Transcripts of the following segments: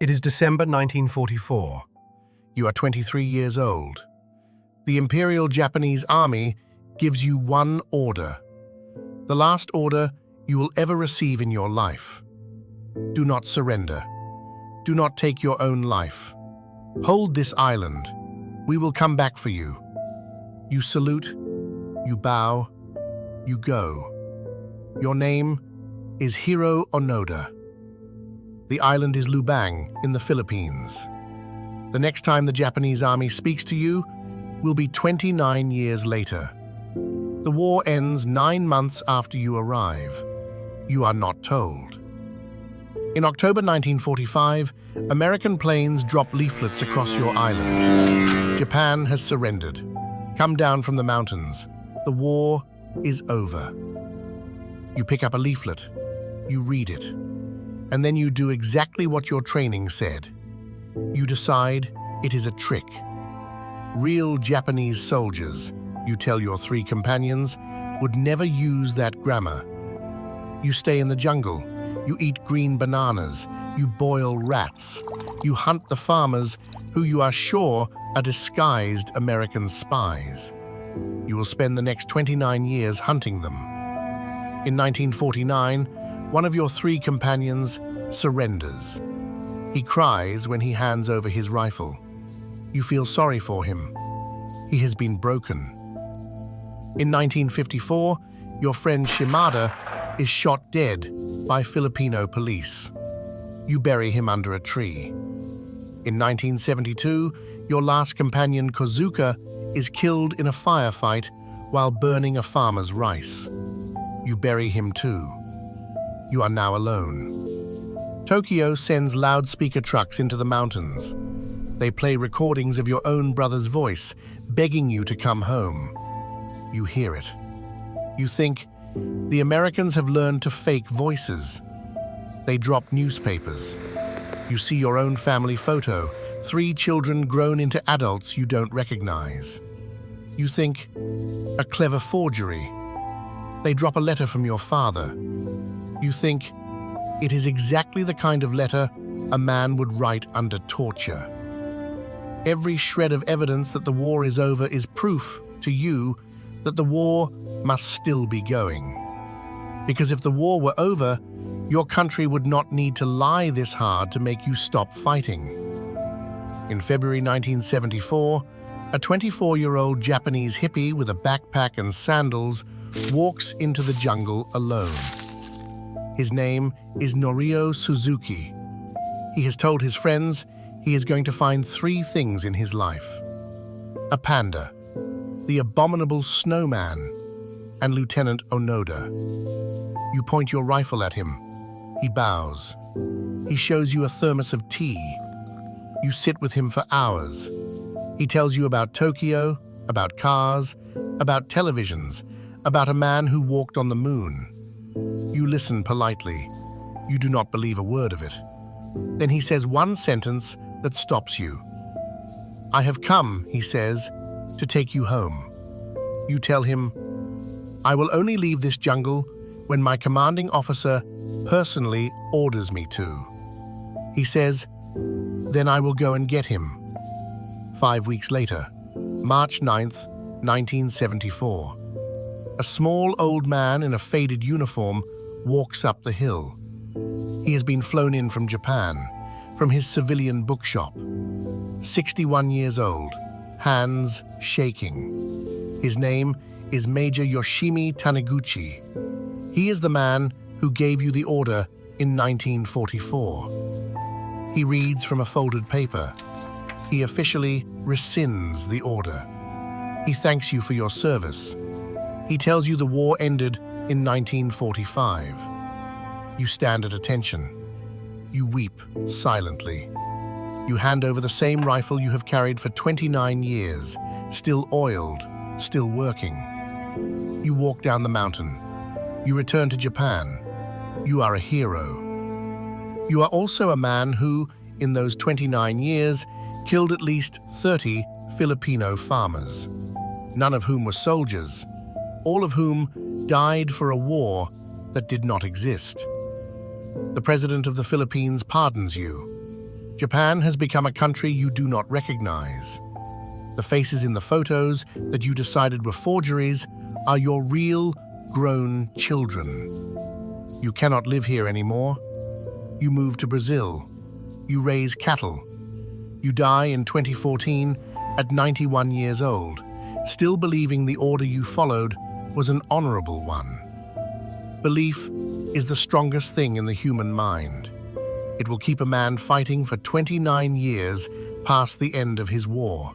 It is December 1944. You are 23 years old. The Imperial Japanese Army gives you one order. The last order you will ever receive in your life. Do not surrender. Do not take your own life. Hold this island. We will come back for you. You salute, you bow, you go. Your name is Hiroo Onoda. The island is Lubang in the Philippines. The next time the Japanese army speaks to you will be 29 years later. The war ends 9 months after you arrive. You are not told. In October 1945, American planes drop leaflets across your island. Japan has surrendered. Come down from the mountains. The war is over. You pick up a leaflet. You read it. And then you do exactly what your training said. You decide it is a trick. Real Japanese soldiers, you tell your 3 companions, would never use that grammar. You stay in the jungle. You eat green bananas. You boil rats. You hunt the farmers who you are sure are disguised American spies. You will spend the next 29 years hunting them. In 1949, one of your 3 companions surrenders. He cries when he hands over his rifle. You feel sorry for him. He has been broken. In 1954, your friend Shimada is shot dead by Filipino police. You bury him under a tree. In 1972, your last companion Kozuka is killed in a firefight while burning a farmer's rice. You bury him too. You are now alone. Tokyo sends loudspeaker trucks into the mountains. They play recordings of your own brother's voice, begging you to come home. You hear it. You think, the Americans have learned to fake voices. They drop newspapers. You see your own family photo, 3 children grown into adults you don't recognize. You think, a clever forgery. They drop a letter from your father. You think, it is exactly the kind of letter a man would write under torture. Every shred of evidence that the war is over is proof to you that the war must still be going. Because if the war were over, your country would not need to lie this hard to make you stop fighting. In February 1974, a 24-year-old Japanese hippie with a backpack and sandals walks into the jungle alone. His name is Norio Suzuki. He has told his friends he is going to find 3 things in his life: a panda, the abominable snowman, and Lieutenant Onoda. You point your rifle at him. He bows. He shows you a thermos of tea. You sit with him for hours. He tells you about Tokyo, about cars, about televisions, about a man who walked on the moon. You listen politely. You do not believe a word of it. Then he says one sentence that stops you. "I have come," he says, "to take you home." You tell him, "I will only leave this jungle when my commanding officer personally orders me to." He says, "Then I will go and get him." 5 weeks later, March 9th, 1974. A small old man in a faded uniform walks up the hill. He has been flown in from Japan, from his civilian bookshop. 61 years old, hands shaking. His name is Major Yoshimi Taniguchi. He is the man who gave you the order in 1944. He reads from a folded paper. He officially rescinds the order. He thanks you for your service. He tells you the war ended in 1945. You stand at attention. You weep silently. You hand over the same rifle you have carried for 29 years, still oiled, still working. You walk down the mountain. You return to Japan. You are a hero. You are also a man who, in those 29 years, killed at least 30 Filipino farmers, none of whom were soldiers, all of whom died for a war that did not exist. The President of the Philippines pardons you. Japan has become a country you do not recognize. The faces in the photos that you decided were forgeries are your real, grown children. You cannot live here anymore. You move to Brazil. You raise cattle. You die in 2014 at 91 years old, still believing the order you followed was an honorable one. Belief is the strongest thing in the human mind. It will keep a man fighting for 29 years past the end of his war.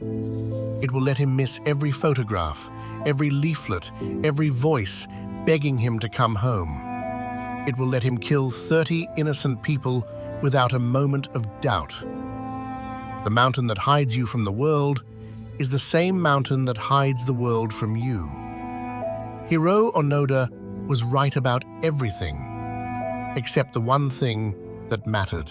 It will let him miss every photograph, every leaflet, every voice begging him to come home. It will let him kill 30 innocent people without a moment of doubt. The mountain that hides you from the world is the same mountain that hides the world from you. Hiroo Onoda was right about everything, except the one thing that mattered.